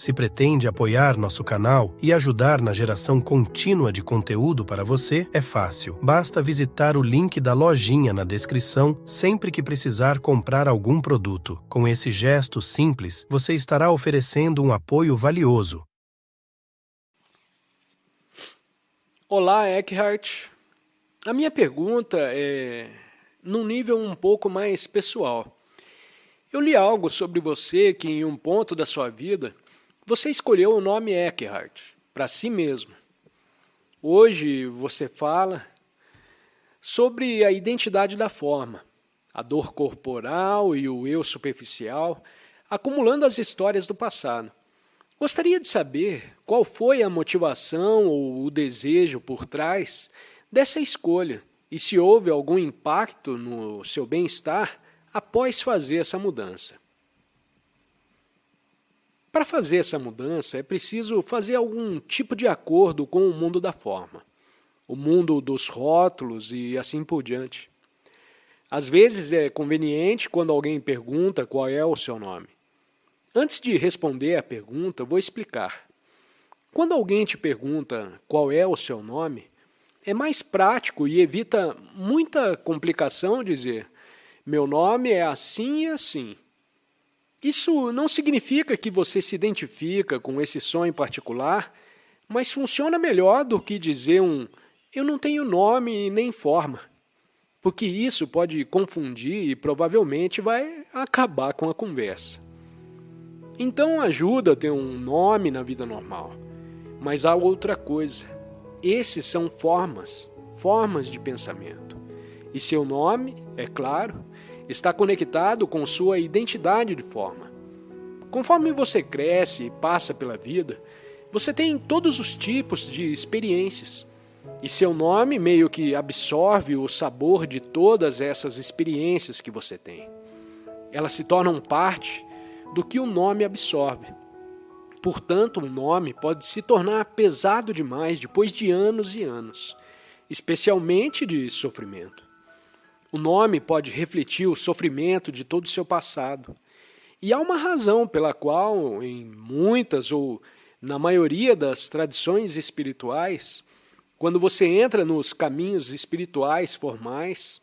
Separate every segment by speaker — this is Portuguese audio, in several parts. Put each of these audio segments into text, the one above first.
Speaker 1: Se pretende apoiar nosso canal e ajudar na geração contínua de conteúdo para você, é fácil. Basta visitar o link da lojinha na descrição sempre que precisar comprar algum produto. Com esse gesto simples, você estará oferecendo um apoio valioso.
Speaker 2: Olá, Eckhart. A minha pergunta é num nível um pouco mais pessoal. Eu li algo sobre você que em um ponto da sua vida você escolheu o nome Eckhart para si mesmo. Hoje você fala sobre a identidade da forma, a dor corporal e o eu superficial, acumulando as histórias do passado. Gostaria de saber qual foi a motivação ou o desejo por trás dessa escolha e se houve algum impacto no seu bem-estar após fazer essa mudança. Para fazer essa mudança, é preciso fazer algum tipo de acordo com o mundo da forma, o mundo dos rótulos e assim por diante. Às vezes é conveniente quando alguém pergunta qual é o seu nome. Antes de responder a pergunta, vou explicar. Quando alguém te pergunta qual é o seu nome, é mais prático e evita muita complicação dizer meu nome é assim e assim. Isso não significa que você se identifica com esse som em particular, mas funciona melhor do que dizer eu não tenho nome nem forma, porque isso pode confundir e provavelmente vai acabar com a conversa. Então ajuda a ter um nome na vida normal, mas há outra coisa. Esses são formas de pensamento. E seu nome, é claro, está conectado com sua identidade de forma. Conforme você cresce e passa pela vida, você tem todos os tipos de experiências. E seu nome meio que absorve o sabor de todas essas experiências que você tem. Elas se tornam parte do que o nome absorve. Portanto, um nome pode se tornar pesado demais depois de anos e anos, especialmente de sofrimento. O nome pode refletir o sofrimento de todo o seu passado. E há uma razão pela qual, em muitas ou na maioria das tradições espirituais, quando você entra nos caminhos espirituais formais,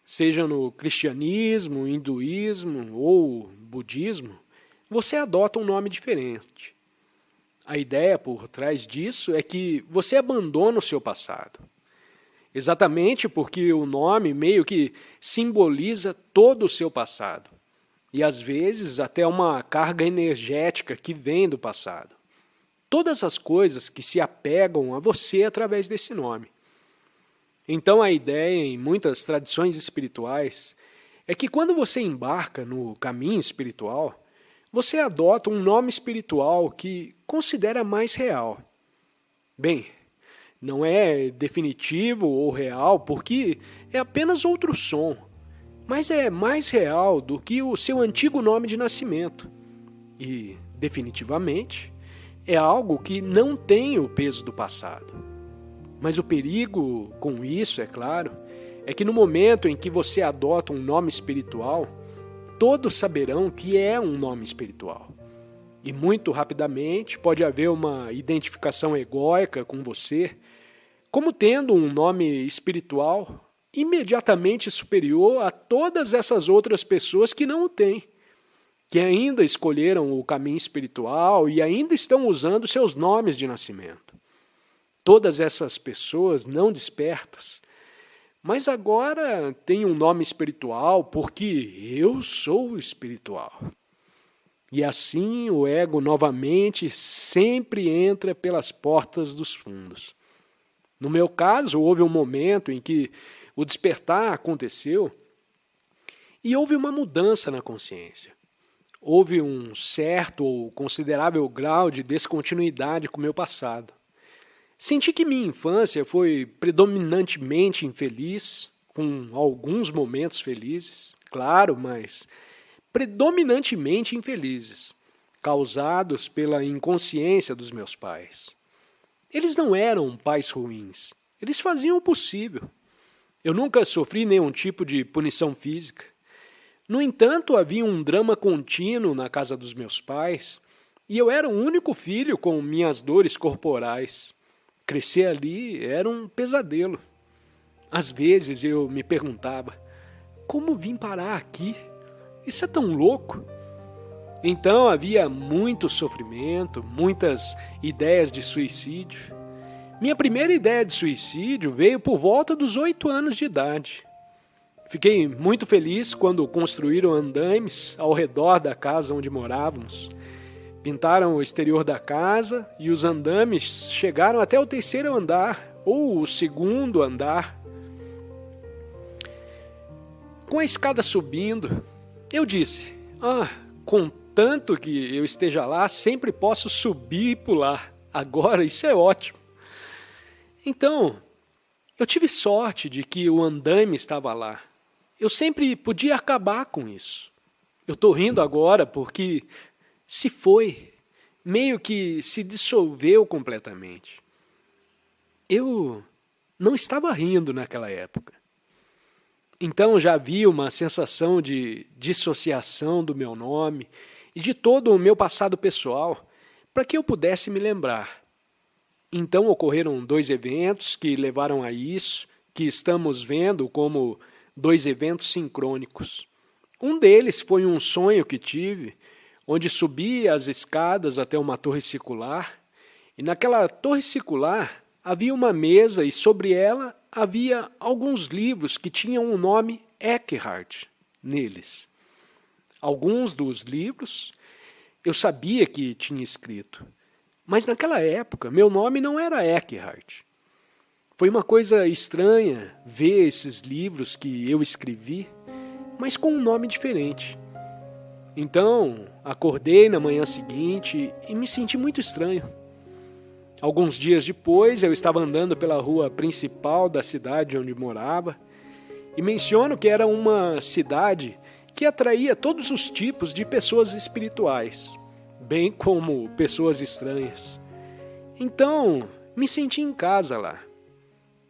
Speaker 2: seja no cristianismo, hinduísmo ou budismo, você adota um nome diferente. A ideia por trás disso é que você abandona o seu passado. Exatamente porque o nome meio que simboliza todo o seu passado. E às vezes até uma carga energética que vem do passado. Todas as coisas que se apegam a você através desse nome. Então a ideia em muitas tradições espirituais é que quando você embarca no caminho espiritual, você adota um nome espiritual que considera mais real. Bem, não é definitivo ou real porque é apenas outro som, mas é mais real do que o seu antigo nome de nascimento. E, definitivamente, é algo que não tem o peso do passado. Mas o perigo com isso, é claro, é que no momento em que você adota um nome espiritual, todos saberão que é um nome espiritual. E muito rapidamente pode haver uma identificação egóica com você, como tendo um nome espiritual imediatamente superior a todas essas outras pessoas que não o têm, que ainda escolheram o caminho espiritual e ainda estão usando seus nomes de nascimento. Todas essas pessoas não despertas, mas agora têm um nome espiritual porque eu sou espiritual. E assim o ego novamente sempre entra pelas portas dos fundos. No meu caso, houve um momento em que o despertar aconteceu e houve uma mudança na consciência. Houve um certo ou considerável grau de descontinuidade com o meu passado. Senti que minha infância foi predominantemente infeliz, com alguns momentos felizes, claro, mas predominantemente infelizes, causados pela inconsciência dos meus pais. Eles não eram pais ruins, eles faziam o possível. Eu nunca sofri nenhum tipo de punição física. No entanto, havia um drama contínuo na casa dos meus pais, E eu era o único filho com minhas dores corporais. Crescer ali era um pesadelo. Às vezes eu me perguntava, como vim parar aqui? Isso é tão louco. Então havia muito sofrimento, muitas ideias de suicídio. Minha primeira ideia de suicídio veio por volta dos 8 anos de idade. Fiquei muito feliz quando construíram andaimes ao redor da casa onde morávamos. Pintaram o exterior da casa e os andames chegaram até o 3º andar, ou o 2º andar. Com a escada subindo, eu disse, contanto que eu esteja lá, sempre posso subir e pular. Agora isso é ótimo. Então, eu tive sorte de que o andaime estava lá. Eu sempre podia acabar com isso. Eu estou rindo agora porque se foi, meio que se dissolveu completamente. Eu não estava rindo naquela época. Então já havia uma sensação de dissociação do meu nome e de todo o meu passado pessoal para que eu pudesse me lembrar. Então ocorreram 2 eventos que levaram a isso, que estamos vendo como 2 eventos sincrônicos. Um deles foi um sonho que tive, onde subi as escadas até uma torre circular, e naquela torre circular havia uma mesa e sobre ela havia alguns livros que tinham o nome Eckhart neles. Alguns dos livros eu sabia que tinha escrito, mas naquela época meu nome não era Eckhart. Foi uma coisa estranha ver esses livros que eu escrevi, mas com um nome diferente. Então, acordei na manhã seguinte e me senti muito estranho. Alguns dias depois, eu estava andando pela rua principal da cidade onde morava e menciono que era uma cidade que atraía todos os tipos de pessoas espirituais, bem como pessoas estranhas. Então, me senti em casa lá.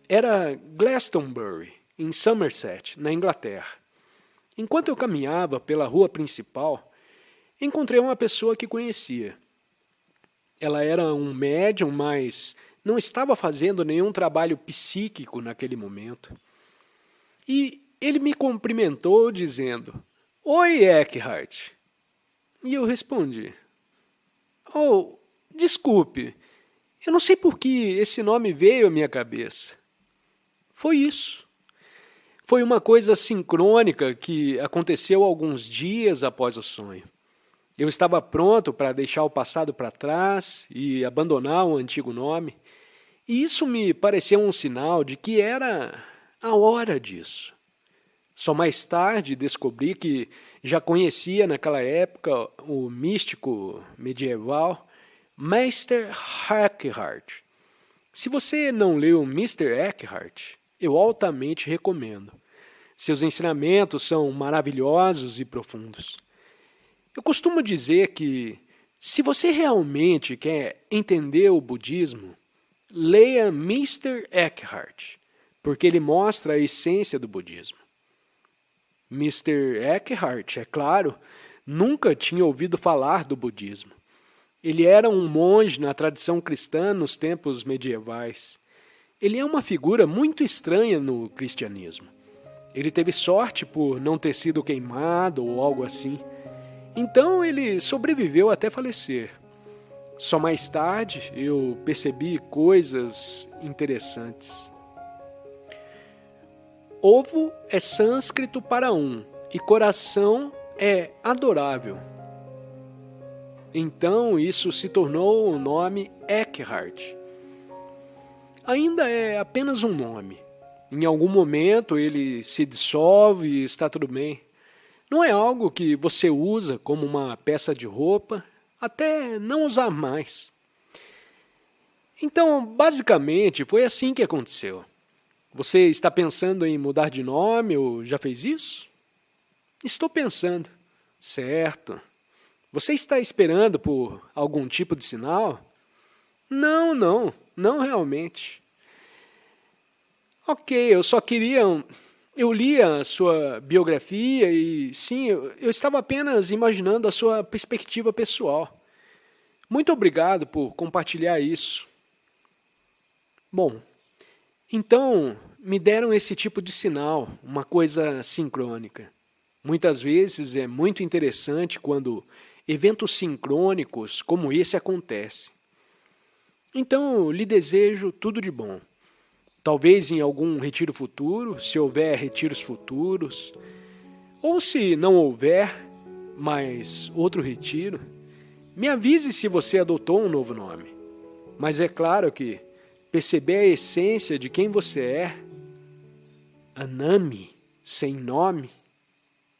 Speaker 2: Era Glastonbury, em Somerset, na Inglaterra. Enquanto eu caminhava pela rua principal, encontrei uma pessoa que conhecia. Ela era um médium, mas não estava fazendo nenhum trabalho psíquico naquele momento. E ele me cumprimentou dizendo, "Oi, Eckhart." E eu respondi, "Oh, desculpe, eu não sei por que esse nome veio à minha cabeça." Foi isso. Foi uma coisa sincrônica que aconteceu alguns dias após o sonho. Eu estava pronto para deixar o passado para trás e abandonar o antigo nome, e isso me pareceu um sinal de que era a hora disso. Só mais tarde descobri que já conhecia naquela época o místico medieval Meister Eckhart. Se você não leu Mr. Eckhart, eu altamente recomendo. Seus ensinamentos são maravilhosos e profundos. Eu costumo dizer que, se você realmente quer entender o budismo, leia Mr. Eckhart, porque ele mostra a essência do budismo. Mr. Eckhart, é claro, nunca tinha ouvido falar do budismo. Ele era um monge na tradição cristã nos tempos medievais. Ele é uma figura muito estranha no cristianismo. Ele teve sorte por não ter sido queimado ou algo assim. Então ele sobreviveu até falecer. Só mais tarde eu percebi coisas interessantes. Ovo é sânscrito para um e coração é adorável. Então isso se tornou o nome Eckhart. Ainda é apenas um nome. Em algum momento ele se dissolve e está tudo bem. Não é algo que você usa como uma peça de roupa, até não usar mais. Então, basicamente, foi assim que aconteceu. Você está pensando em mudar de nome ou já fez isso? Estou pensando. Certo. Você está esperando por algum tipo de sinal? Não realmente. Ok, eu só queria... Eu li a sua biografia e, sim, eu estava apenas imaginando a sua perspectiva pessoal. Muito obrigado por compartilhar isso. Bom, então me deram esse tipo de sinal, uma coisa sincrônica. Muitas vezes é muito interessante quando eventos sincrônicos como esse acontecem. Então, lhe desejo tudo de bom. Talvez em algum retiro futuro, se houver retiros futuros, ou se não houver mais outro retiro, me avise se você adotou um novo nome. Mas é claro que perceber a essência de quem você é, Anami, sem nome,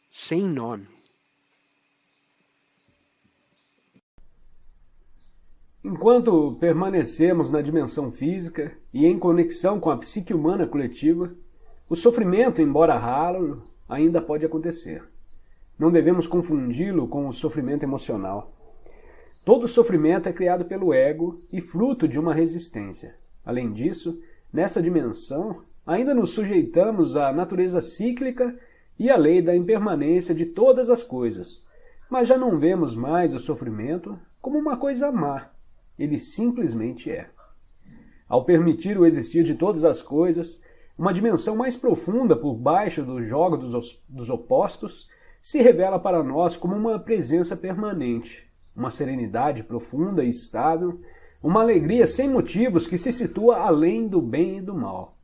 Speaker 2: sem nome.
Speaker 3: Enquanto permanecemos na dimensão física e em conexão com a psique humana coletiva, o sofrimento, embora raro, ainda pode acontecer. Não devemos confundi-lo com o sofrimento emocional. Todo sofrimento é criado pelo ego e fruto de uma resistência. Além disso, nessa dimensão, ainda nos sujeitamos à natureza cíclica e à lei da impermanência de todas as coisas, mas já não vemos mais o sofrimento como uma coisa má. Ele simplesmente é. Ao permitir o existir de todas as coisas, uma dimensão mais profunda por baixo do jogo dos opostos se revela para nós como uma presença permanente, uma serenidade profunda e estável, uma alegria sem motivos que se situa além do bem e do mal.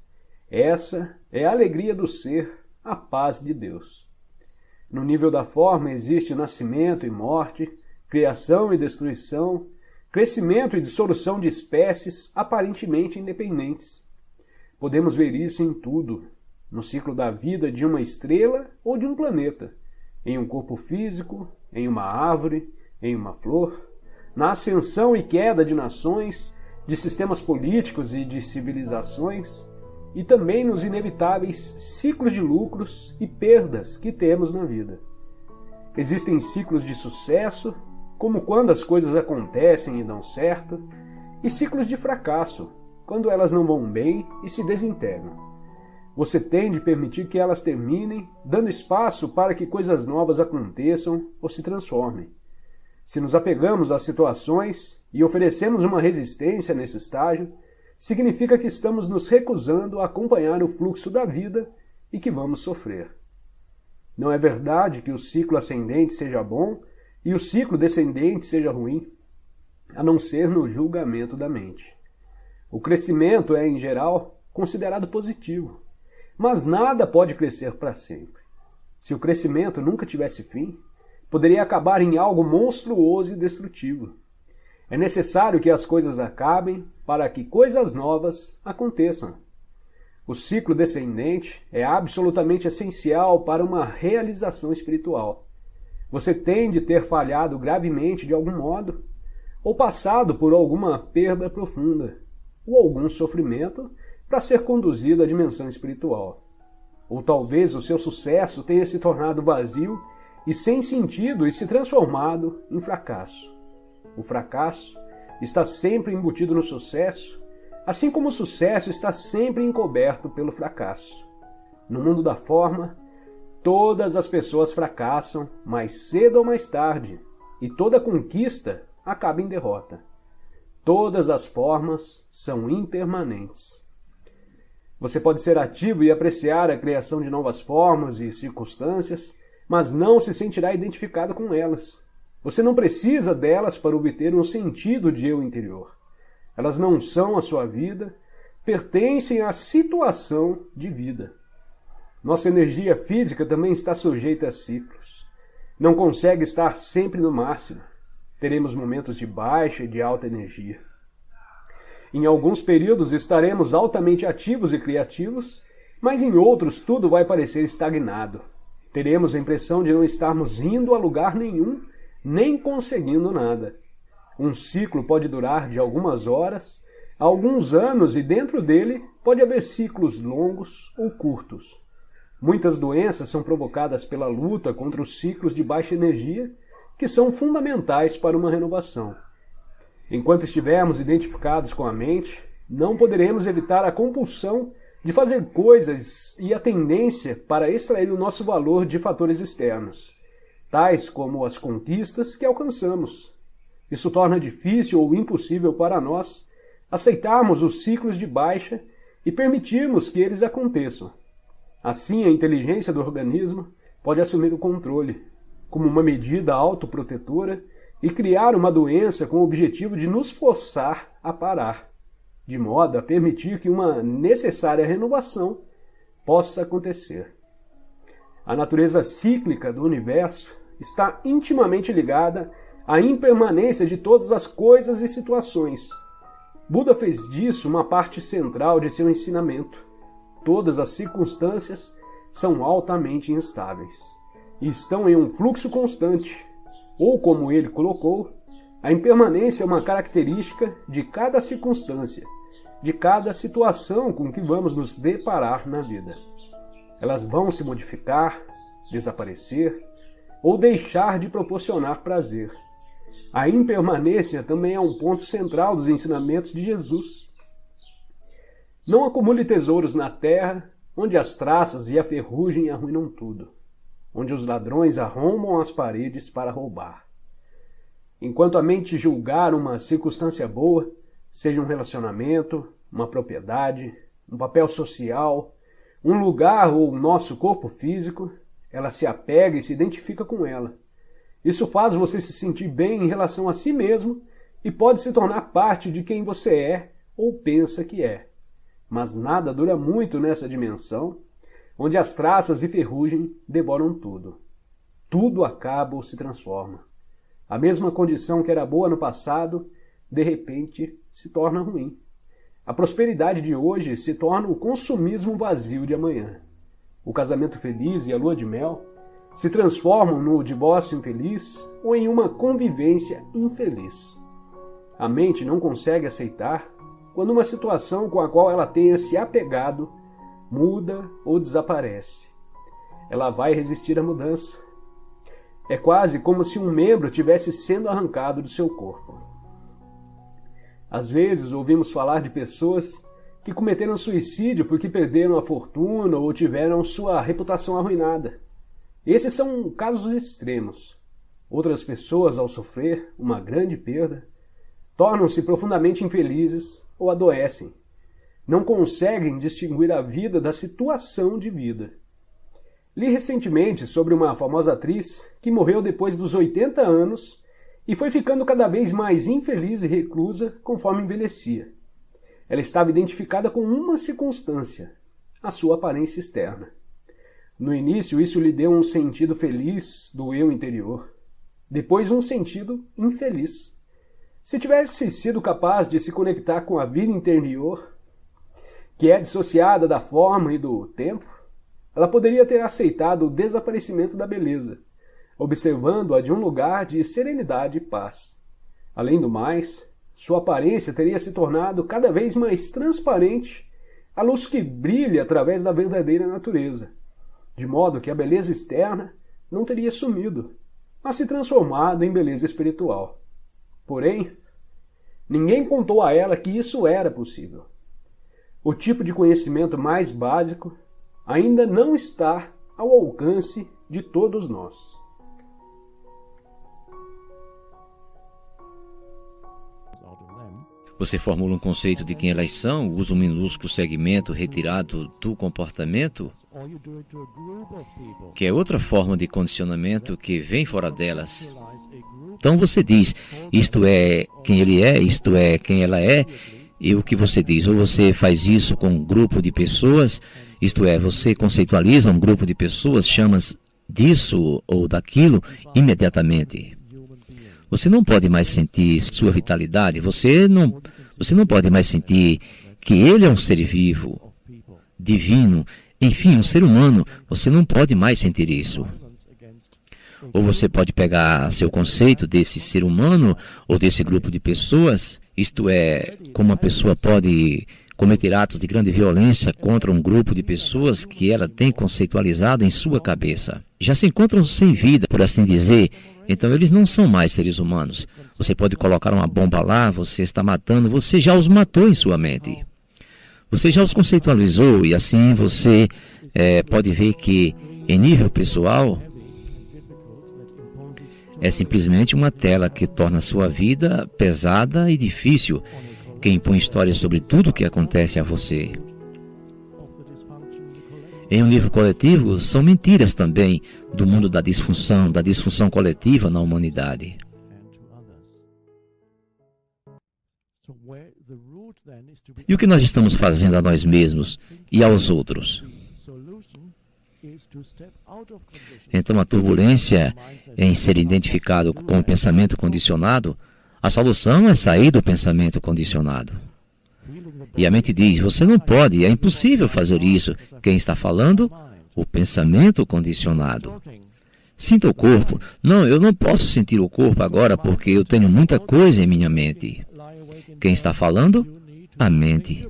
Speaker 3: Essa é a alegria do ser, a paz de Deus. No nível da forma existe nascimento e morte, criação e destruição, crescimento e dissolução de espécies aparentemente independentes. Podemos ver isso em tudo, no ciclo da vida de uma estrela ou de um planeta, em um corpo físico, em uma árvore, em uma flor, na ascensão e queda de nações, de sistemas políticos e de civilizações, e também nos inevitáveis ciclos de lucros e perdas que temos na vida. Existem ciclos de sucesso, como quando as coisas acontecem e dão certo, e ciclos de fracasso, quando elas não vão bem e se desintegram. Você tem de permitir que elas terminem, dando espaço para que coisas novas aconteçam ou se transformem. Se nos apegamos às situações e oferecemos uma resistência nesse estágio, significa que estamos nos recusando a acompanhar o fluxo da vida e que vamos sofrer. Não é verdade que o ciclo ascendente seja bom e o ciclo descendente seja ruim, a não ser no julgamento da mente. O crescimento é, em geral, considerado positivo, mas nada pode crescer para sempre. Se o crescimento nunca tivesse fim, poderia acabar em algo monstruoso e destrutivo. É necessário que as coisas acabem para que coisas novas aconteçam. O ciclo descendente é absolutamente essencial para uma realização espiritual. Você tem de ter falhado gravemente de algum modo, ou passado por alguma perda profunda, ou algum sofrimento para ser conduzido à dimensão espiritual. Ou talvez o seu sucesso tenha se tornado vazio e sem sentido e se transformado em fracasso. O fracasso está sempre embutido no sucesso, assim como o sucesso está sempre encoberto pelo fracasso. No mundo da forma, todas as pessoas fracassam mais cedo ou mais tarde, e toda conquista acaba em derrota. Todas as formas são impermanentes. Você pode ser ativo e apreciar a criação de novas formas e circunstâncias, mas não se sentirá identificado com elas. Você não precisa delas para obter um sentido de eu interior. Elas não são a sua vida, pertencem à situação de vida. Nossa energia física também está sujeita a ciclos. Não consegue estar sempre no máximo. Teremos momentos de baixa e de alta energia. Em alguns períodos estaremos altamente ativos e criativos, mas em outros tudo vai parecer estagnado. Teremos a impressão de não estarmos indo a lugar nenhum, nem conseguindo nada. Um ciclo pode durar de algumas horas a alguns anos e dentro dele pode haver ciclos longos ou curtos. Muitas doenças são provocadas pela luta contra os ciclos de baixa energia, que são fundamentais para uma renovação. Enquanto estivermos identificados com a mente, não poderemos evitar a compulsão de fazer coisas e a tendência para extrair o nosso valor de fatores externos, tais como as conquistas que alcançamos. Isso torna difícil ou impossível para nós aceitarmos os ciclos de baixa e permitirmos que eles aconteçam. Assim, a inteligência do organismo pode assumir o controle, como uma medida autoprotetora, e criar uma doença com o objetivo de nos forçar a parar, de modo a permitir que uma necessária renovação possa acontecer. A natureza cíclica do universo está intimamente ligada à impermanência de todas as coisas e situações. Buda fez disso uma parte central de seu ensinamento. Todas as circunstâncias são altamente instáveis e estão em um fluxo constante, ou como ele colocou, a impermanência é uma característica de cada circunstância, de cada situação com que vamos nos deparar na vida. Elas vão se modificar, desaparecer ou deixar de proporcionar prazer. A impermanência também é um ponto central dos ensinamentos de Jesus. Não acumule tesouros na terra, onde as traças e a ferrugem arruinam tudo, onde os ladrões arrombam as paredes para roubar. Enquanto a mente julgar uma circunstância boa, seja um relacionamento, uma propriedade, um papel social, um lugar ou o nosso corpo físico, ela se apega e se identifica com ela. Isso faz você se sentir bem em relação a si mesmo e pode se tornar parte de quem você é ou pensa que é. Mas nada dura muito nessa dimensão, onde as traças e ferrugem devoram tudo. Tudo acaba ou se transforma. A mesma condição que era boa no passado, de repente, se torna ruim. A prosperidade de hoje se torna o consumismo vazio de amanhã. O casamento feliz e a lua de mel se transformam no divórcio infeliz ou em uma convivência infeliz. A mente não consegue aceitar quando uma situação com a qual ela tenha se apegado muda ou desaparece. Ela vai resistir à mudança. É quase como se um membro tivesse sendo arrancado do seu corpo. Às vezes ouvimos falar de pessoas que cometeram suicídio porque perderam a fortuna ou tiveram sua reputação arruinada. Esses são casos extremos. Outras pessoas, ao sofrer uma grande perda, tornam-se profundamente infelizes ou adoecem. Não conseguem distinguir a vida da situação de vida. Li recentemente sobre uma famosa atriz que morreu depois dos 80 anos e foi ficando cada vez mais infeliz e reclusa conforme envelhecia. Ela estava identificada com uma circunstância, a sua aparência externa. No início, isso lhe deu um sentido feliz do eu interior, depois um sentido infeliz. Se tivesse sido capaz de se conectar com a vida interior, que é dissociada da forma e do tempo, ela poderia ter aceitado o desaparecimento da beleza, observando-a de um lugar de serenidade e paz. Além do mais, sua aparência teria se tornado cada vez mais transparente à luz que brilha através da verdadeira natureza, de modo que a beleza externa não teria sumido, mas se transformado em beleza espiritual. Porém, ninguém contou a ela que isso era possível. O tipo de conhecimento mais básico ainda não está ao alcance de todos nós.
Speaker 4: Você formula um conceito de quem elas são, usa um minúsculo segmento retirado do comportamento, que é outra forma de condicionamento que vem fora delas. Então você diz, isto é quem ele é, isto é quem ela é, e o que você diz, ou você faz isso com um grupo de pessoas, isto é, você conceitualiza um grupo de pessoas, chama disso ou daquilo imediatamente. Você não pode mais sentir sua vitalidade, você não pode mais sentir que ele é um ser vivo, divino, enfim, um ser humano, você não pode mais sentir isso. Ou você pode pegar seu conceito desse ser humano ou desse grupo de pessoas, isto é, como uma pessoa pode cometer atos de grande violência contra um grupo de pessoas que ela tem conceitualizado em sua cabeça. Já se encontram sem vida, por assim dizer, então eles não são mais seres humanos. Você pode colocar uma bomba lá, você está matando, você já os matou em sua mente. Você já os conceitualizou e assim você pode ver que em nível pessoal é simplesmente uma tela que torna sua vida pesada e difícil, que impõe histórias sobre tudo o que acontece a você. Em um livro coletivo, são mentiras também do mundo da disfunção coletiva na humanidade. E o que nós estamos fazendo a nós mesmos e aos outros? Então, a turbulência em ser identificado com o pensamento condicionado, a solução é sair do pensamento condicionado. E a mente diz, você não pode, é impossível fazer isso. Quem está falando? O pensamento condicionado. Sinta o corpo. Não, eu não posso sentir o corpo agora porque eu tenho muita coisa em minha mente. Quem está falando? A mente.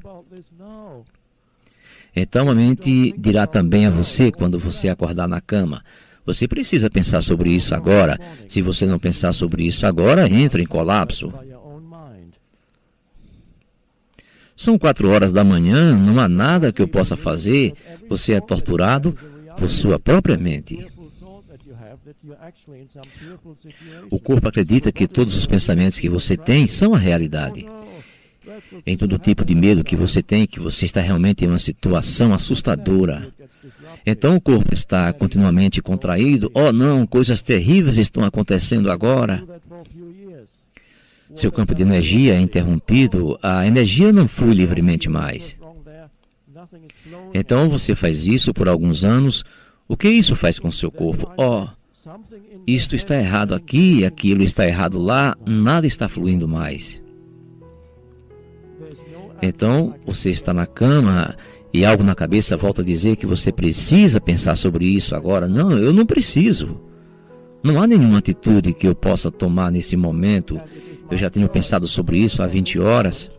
Speaker 4: Então a mente dirá também a você quando você acordar na cama, você precisa pensar sobre isso agora. Se você não pensar sobre isso agora, entra em colapso. São 4 horas da manhã, não há nada que eu possa fazer. Você é torturado por sua própria mente. O corpo acredita que todos os pensamentos que você tem são a realidade. Em todo tipo de medo que você tem, que você está realmente em uma situação assustadora. Então o corpo está continuamente contraído. Oh não, coisas terríveis estão acontecendo agora. Seu campo de energia é interrompido, a energia não flui livremente mais. Então você faz isso por alguns anos. O que isso faz com seu corpo? Oh, isto está errado aqui, aquilo está errado lá, nada está fluindo mais. Então você está na cama e algo na cabeça volta a dizer que você precisa pensar sobre isso agora. Não, eu não preciso. Não há nenhuma atitude que eu possa tomar nesse momento. Eu já tenho pensado sobre isso há 20 horas.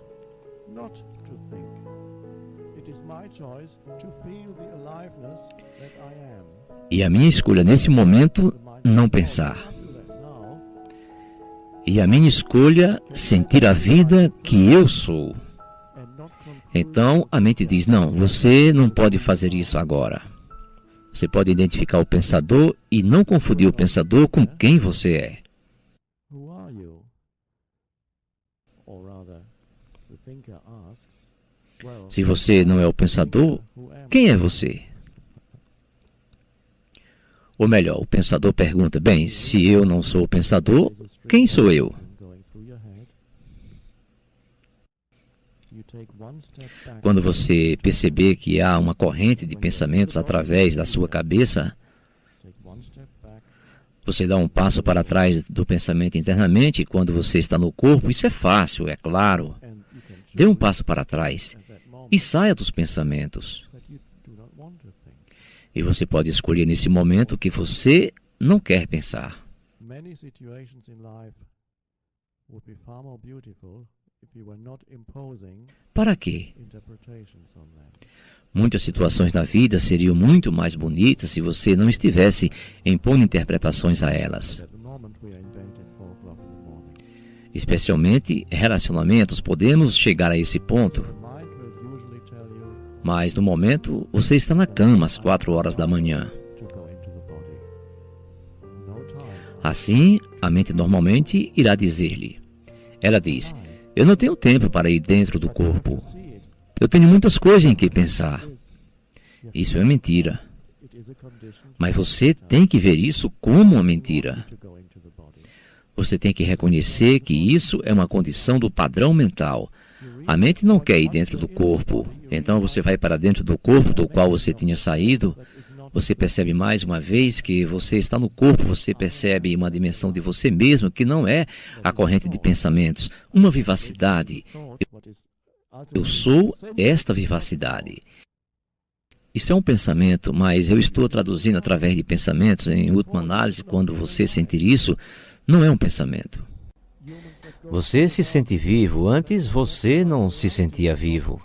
Speaker 4: E a minha escolha nesse momento, não pensar. E a minha escolha, sentir a vida que eu sou. Então, a mente diz, não, você não pode fazer isso agora. Você pode identificar o pensador e não confundir o pensador com quem você é. Se você não é o pensador, quem é você? Ou melhor, o pensador pergunta, bem, se eu não sou o pensador, quem sou eu? Quando você perceber que há uma corrente de pensamentos através da sua cabeça, você dá um passo para trás do pensamento internamente. Quando você está no corpo, isso é fácil, é claro. Dê um passo para trás e saia dos pensamentos. E você pode escolher nesse momento que você não quer pensar. Para quê? Muitas situações na vida seriam muito mais bonitas se você não estivesse impondo interpretações a elas. Especialmente relacionamentos, podemos chegar a esse ponto. Mas no momento, você está na cama às 4 horas da manhã. Assim, a mente normalmente irá dizer-lhe. Ela diz, eu não tenho tempo para ir dentro do corpo. Eu tenho muitas coisas em que pensar. Isso é mentira. Mas você tem que ver isso como uma mentira. Você tem que reconhecer que isso é uma condição do padrão mental. A mente não quer ir dentro do corpo. Então você vai para dentro do corpo do qual você tinha saído. Você percebe mais uma vez que você está no corpo. Você percebe uma dimensão de você mesmo que não é a corrente de pensamentos. Uma vivacidade. Eu sou esta vivacidade. Isso é um pensamento, mas eu estou traduzindo através de pensamentos. Em última análise, quando você sentir isso, não é um pensamento. Você se sente vivo, antes você não se sentia vivo.